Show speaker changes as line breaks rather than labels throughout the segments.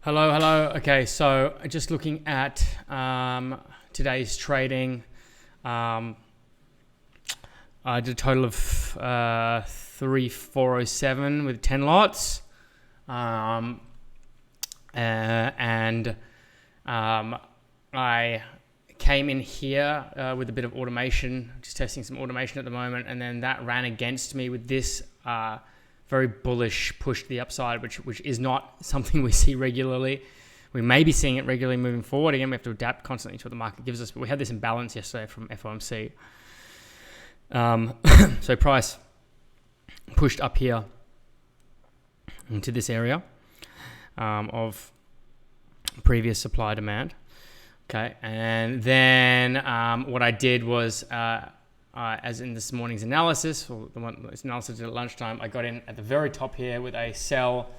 Hello. Okay, so just looking at today's trading, I did a total of 3,407 with 10 lots, and I came in here with a bit of automation, just testing some automation at the moment, and then that ran against me with this very bullish push to the upside, which is not something we see regularly. We may be seeing it regularly moving forward. Again, we have to adapt constantly to what the market gives us, but we had this imbalance yesterday from FOMC. So price pushed up here into this area of previous supply demand. Okay, and then what I did was, as in this morning's analysis, or the one analysis at lunchtime, I got in at the very top here with a sell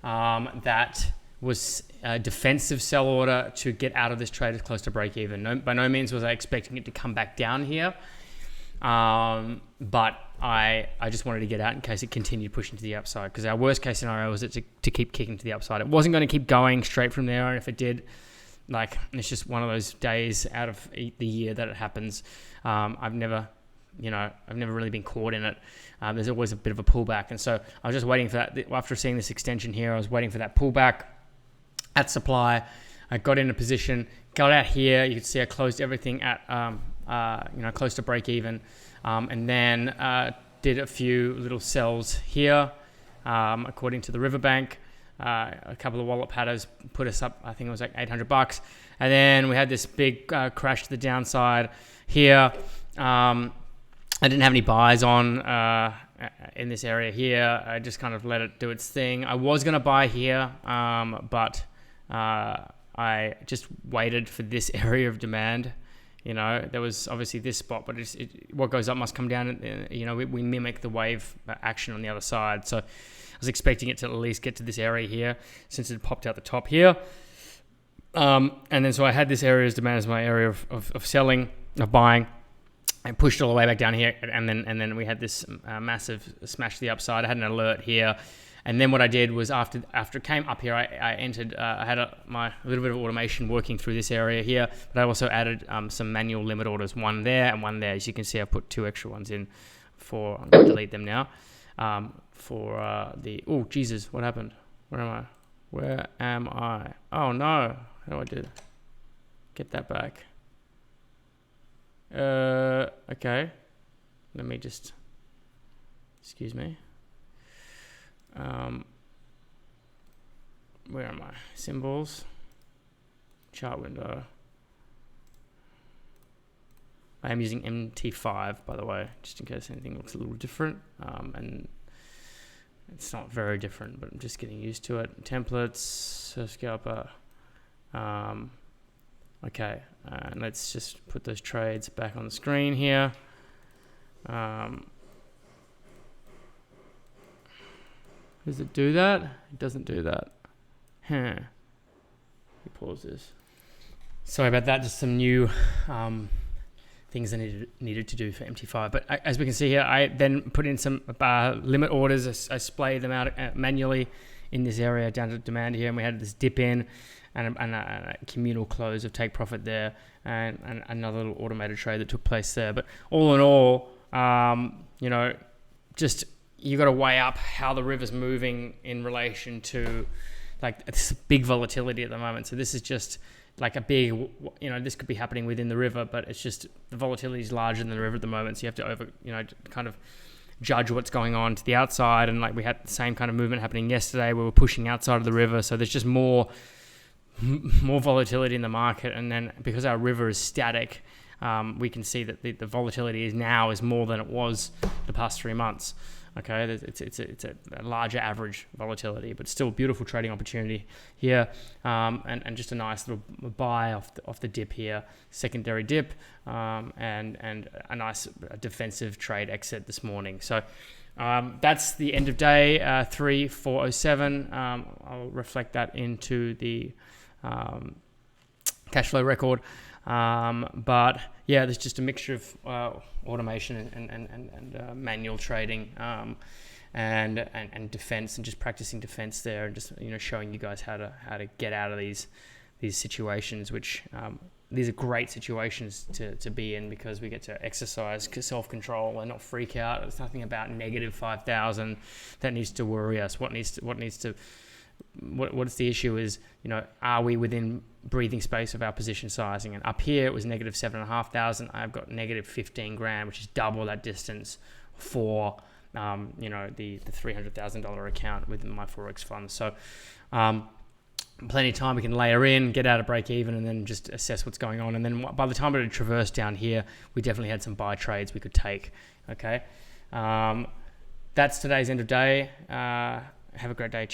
that was a defensive sell order to get out of this trade as close to break even. By no means was I expecting it to come back down here, but I just wanted to get out in case it continued pushing to the upside, because our worst case scenario was it to keep kicking to the upside. It wasn't going to keep going straight from there, and if it did, it's just one of those days out of the year that it happens. I've never really been caught in it. There's always a bit of a pullback, and so I was just waiting for that. After seeing this extension here, I was waiting for that pullback at supply. I got in a position, got out here. You can see I closed everything at close to break even, and then did a few little sells here, according to the riverbank. A couple of wallet patterns put us up, I think it was like $800. And then we had this big crash to the downside here. I didn't have any buys on in this area here. I just kind of let it do its thing. I was going to buy here, but I just waited for this area of demand. There was obviously this spot, but what goes up must come down. We mimic the wave action on the other side. So I was expecting it to at least get to this area here, since it popped out the top here. And then so I had this area as demand as my area of selling, of buying. I pushed all the way back down here, and then we had this massive smash to the upside. I had an alert here. And then what I did was after it came up here, I entered, I had a little bit of automation working through this area here, but I also added some manual limit orders, one there and one there. As you can see, I put two extra ones in I'm going to delete them now, oh, Jesus, what happened? Where am I? Oh, no. How do I get that back? Okay. Let me just, excuse me. Where am I? Symbols, chart window. I am using MT5, by the way, just in case anything looks a little different. And it's not very different, but I'm just getting used to it. Templates, surf scalper. Okay, and let's just put those trades back on the screen here. Does it do that? It doesn't do that. Let me pause this. Sorry about that. Just some new things I needed to do for MT5. But as we can see here, I then put in some limit orders. I splayed them out manually in this area down to demand here, and we had this dip in and a communal close of take profit there, and another little automated trade that took place there. But all in all, just you got to weigh up how the river's moving in relation to this big volatility at the moment. So this is just like a big, this could be happening within the river, but it's just the volatility is larger than the river at the moment. So you have to kind of judge what's going on to the outside. And we had the same kind of movement happening yesterday. We were pushing outside of the river. So there's just more volatility in the market. And then because our river is static, we can see that the volatility is more than it was the past 3 months. Okay, it's a larger average volatility, but still a beautiful trading opportunity here, and just a nice little buy off the dip here, secondary dip, and a nice defensive trade exit this morning. So that's the end of day 3,407. I'll reflect that into the cash flow record. But yeah, there's just a mixture of automation and manual trading. and defense, and just practicing defense there, and just showing you guys how to get out of these situations, which these are great situations to be in, because we get to exercise self-control and not freak out. There's nothing about negative 5,000 that needs to worry us. What's the issue is, are we within breathing space of our position sizing? And up here it was negative 7,500. I've got negative 15 grand, which is double that distance for the $300,000 account within my Forex fund. So plenty of time we can layer in, get out of break even, and then just assess what's going on. And then by the time it had traversed down here, we definitely had some buy trades we could take. Okay, that's today's end of day. Have a great day.